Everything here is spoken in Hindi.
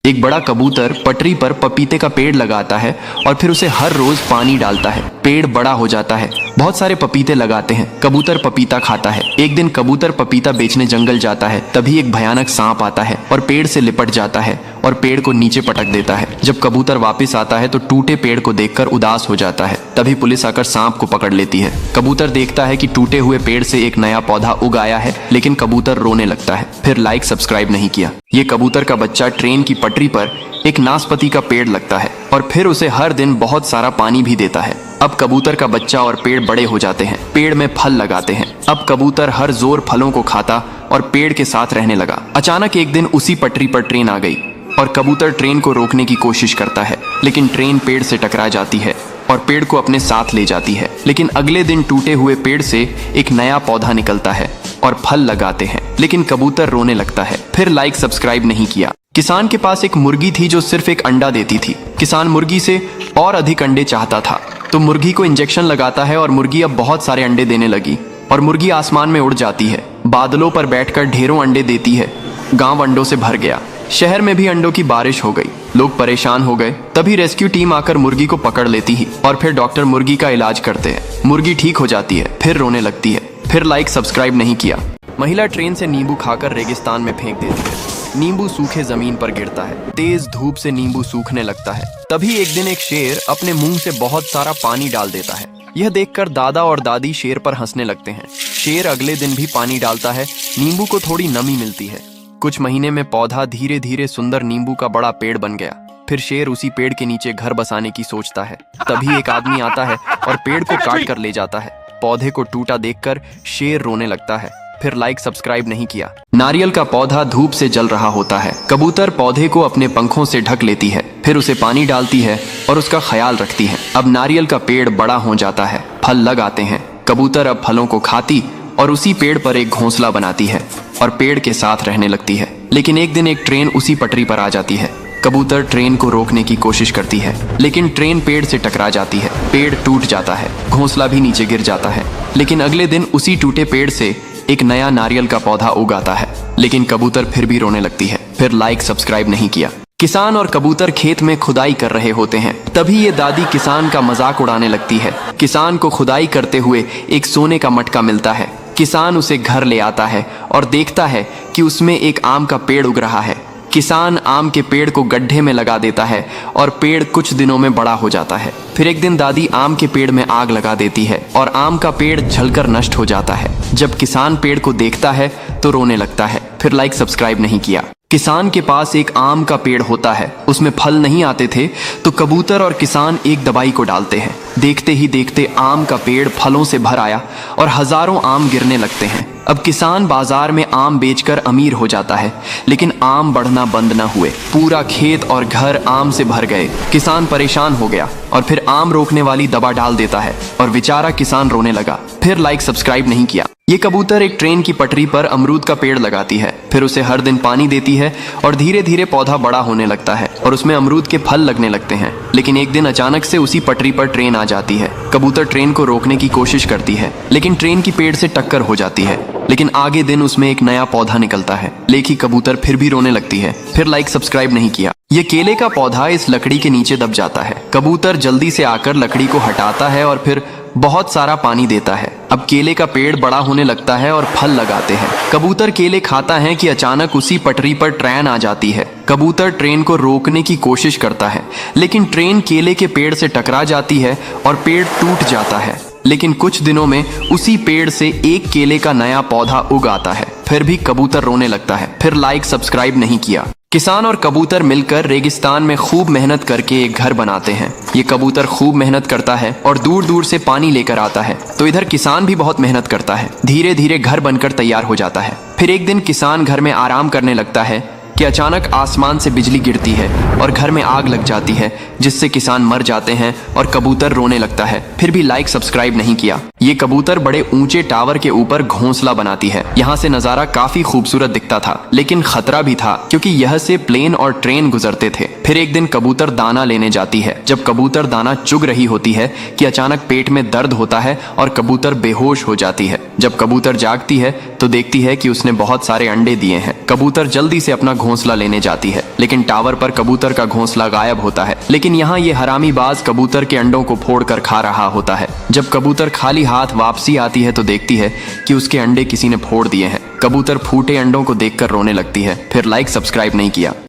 एक बड़ा कबूतर पटरी पर पपीते का पेड़ लगाता है और फिर उसे हर रोज पानी डालता है। पेड़ बड़ा हो जाता है, बहुत सारे पपीते लगाते हैं। कबूतर पपीता खाता है। एक दिन कबूतर पपीता बेचने जंगल जाता है, तभी एक भयानक सांप आता है और पेड़ से लिपट जाता है और पेड़ को नीचे पटक देता है। जब कबूतर वापस आता है तो टूटे पेड़ को देखकर उदास हो जाता है। तभी पुलिस आकर सांप को पकड़ लेती है। कबूतर देखता है कि टूटे हुए पेड़ से एक नया पौधा उग आया है, लेकिन कबूतर रोने लगता है। फिर लाइक सब्सक्राइब नहीं किया। ये कबूतर का बच्चा ट्रेन की पटरी पर एक नाशपाती का पेड़ लगता है और फिर उसे हर दिन बहुत सारा पानी भी देता है। अब कबूतर का बच्चा और पेड़ बड़े हो जाते हैं, पेड़ में फल लगाते हैं। अब कबूतर हर जोर फलों को खाता और पेड़ के साथ रहने लगा। अचानक एक दिन उसी पटरी पर ट्रेन आ गई और कबूतर ट्रेन को रोकने की कोशिश करता है, लेकिन ट्रेन पेड़ से टकरा जाती है और पेड़ को अपने साथ ले जाती है। लेकिन अगले दिन टूटे हुए पेड़ से एक नया पौधा निकलता है और फल लगाते हैं, लेकिन कबूतर रोने लगता है। फिर लाइक सब्सक्राइब नहीं किया। किसान के पास एक मुर्गी थी जो सिर्फ एक अंडा देती थी। किसान मुर्गी से और अधिक अंडे चाहता था, तो मुर्गी को इंजेक्शन लगाता है और मुर्गी अब बहुत सारे अंडे देने लगी और मुर्गी आसमान में उड़ जाती है। बादलों पर बैठकर ढेरों अंडे देती है। गांव अंडों से भर गया। शहर में भी अंडों की बारिश हो गई। लोग परेशान हो गए। तभी रेस्क्यू टीम आकर मुर्गी को पकड़ लेती है और फिर डॉक्टर मुर्गी का इलाज करते हैं। मुर्गी ठीक हो जाती है, फिर रोने लगती है। फिर लाइक सब्सक्राइब नहीं किया। महिला ट्रेन से नींबू खाकर रेगिस्तान में फेंक देती है। नींबू सूखे जमीन पर गिरता है। तेज धूप से नींबू सूखने लगता है। तभी एक दिन एक शेर अपने मुंह से बहुत सारा पानी डाल देता है। यह देखकर दादा और दादी शेर पर हंसने लगते हैं। शेर अगले दिन भी पानी डालता है। नींबू को थोड़ी नमी मिलती है। कुछ महीने में पौधा धीरे धीरे सुंदर नींबू का बड़ा पेड़ बन गया। फिर शेर उसी पेड़ के नीचे घर बसाने की सोचता है। तभी एक आदमी आता है और पेड़ को काट कर ले जाता है। पौधे को टूटा देखकर शेर रोने लगता है। फिर लाइक सब्सक्राइब नहीं किया। नारियल का पौधा धूप से जल रहा होता है। कबूतर पौधे को अपने पंखों से ढक लेती है, फिर उसे पानी डालती है और उसका ख्याल रखती है। अब नारियल का पेड़ बड़ा हो जाता है, फल लग आते हैं। कबूतर अब फलों को खाती और उसी पेड़ पर एक घोंसला बनाती है और पेड़ के साथ रहने लगती है। लेकिन एक दिन एक ट्रेन उसी पटरी पर आ जाती है। कबूतर ट्रेन को रोकने की कोशिश करती है, लेकिन ट्रेन पेड़ से टकरा जाती है। पेड़ टूट जाता है, घोंसला भी नीचे गिर जाता है। लेकिन अगले दिन उसी टूटे पेड़ से एक नया नारियल का पौधा उगाता है, लेकिन कबूतर फिर भी रोने लगती है। फिर लाइक सब्सक्राइब नहीं किया। किसान और कबूतर खेत में खुदाई कर रहे होते हैं। तभी ये दादी किसान का मजाक उड़ाने लगती है। किसान को खुदाई करते हुए एक सोने का मटका मिलता है। किसान उसे घर ले आता है और देखता है कि उसमें एक आम का पेड़ उग रहा है। किसान आम के पेड़ को गड्ढे में लगा देता है और पेड़ कुछ दिनों में बड़ा हो जाता है। फिर एक दिन दादी आम के पेड़ में आग लगा देती है और आम का पेड़ जलकर नष्ट हो जाता है। जब किसान पेड़ को देखता है तो रोने लगता है। फिर लाइक सब्सक्राइब नहीं किया। किसान के पास एक आम का पेड़ होता है, उसमें फल नहीं आते थे, तो कबूतर और किसान एक दवाई को डालते हैं। देखते ही देखते आम का पेड़ फलों से भर आया और हजारों आम गिरने लगते हैं। अब किसान बाजार में आम बेचकर अमीर हो जाता है, लेकिन आम बढ़ना बंद न हुए। पूरा खेत और घर आम से भर गए। किसान परेशान हो गया और फिर आम रोकने वाली दवा डाल देता है और बेचारा किसान रोने लगा। फिर लाइक सब्सक्राइब नहीं किया। ये कबूतर एक ट्रेन की पटरी पर अमरूद का पेड़ लगाती है, फिर उसे हर दिन पानी देती है और धीरे धीरे पौधा बड़ा होने लगता है और उसमें अमरूद के फल लगने लगते हैं। लेकिन एक दिन अचानक से उसी पटरी पर ट्रेन आ जाती है। कबूतर ट्रेन को रोकने की कोशिश करती है, लेकिन ट्रेन की पेड़ से टक्कर हो जाती है। लेकिन आगे दिन उसमें एक नया पौधा निकलता है, लेकिन कबूतर फिर भी रोने लगती है। फिर लाइक सब्सक्राइब नहीं किया। ये केले का पौधा इस लकड़ी के नीचे दब जाता है। कबूतर जल्दी से आकर लकड़ी को हटाता है और फिर बहुत सारा पानी देता है। अब केले का पेड़ बड़ा होने लगता है और फल लगाते हैं। कबूतर केले खाता है कि अचानक उसी पटरी पर ट्रेन आ जाती है। कबूतर ट्रेन को रोकने की कोशिश करता है, लेकिन ट्रेन केले के पेड़ से टकरा जाती है और पेड़ टूट जाता है। लेकिन कुछ दिनों में उसी पेड़ से एक केले का नया पौधा उग आता है। फिर भी कबूतर रोने लगता है। फिर लाइक सब्सक्राइब नहीं किया। किसान और कबूतर मिलकर रेगिस्तान में खूब मेहनत करके एक घर बनाते हैं। ये कबूतर खूब मेहनत करता है और दूर दूर से पानी लेकर आता है, तो इधर किसान भी बहुत मेहनत करता है। धीरे धीरे घर बनकर तैयार हो जाता है। फिर एक दिन किसान घर में आराम करने लगता है कि अचानक आसमान से बिजली गिरती है और घर में आग लग जाती है, जिससे किसान मर जाते हैं और कबूतर रोने लगता है। फिर भी लाइक सब्सक्राइब नहीं किया। ये कबूतर बड़े ऊंचे टावर के ऊपर घोंसला बनाती है। यहाँ से नजारा काफी खूबसूरत दिखता था, लेकिन खतरा भी था क्योंकि यह से प्लेन और ट्रेन गुजरते थे। फिर एक दिन कबूतर दाना लेने जाती है। जब कबूतर दाना चुग रही होती है कि अचानक पेट में दर्द होता है और कबूतर बेहोश हो जाती है। जब कबूतर जागती है तो देखती है कि उसने बहुत सारे अंडे दिए हैं। कबूतर जल्दी से अपना घोंसला लेने जाती है, लेकिन टावर पर कबूतर का घोंसला गायब होता है। लेकिन यहाँ ये हरामी बाज कबूतर के अंडों को फोड़कर खा रहा होता है। जब कबूतर खाली हाथ वापसी आती है तो देखती है कि उसके अंडे किसी ने फोड़ दिए हैं। कबूतर फूटे अंडों को देखकर रोने लगती है। फिर लाइक सब्सक्राइब नहीं किया।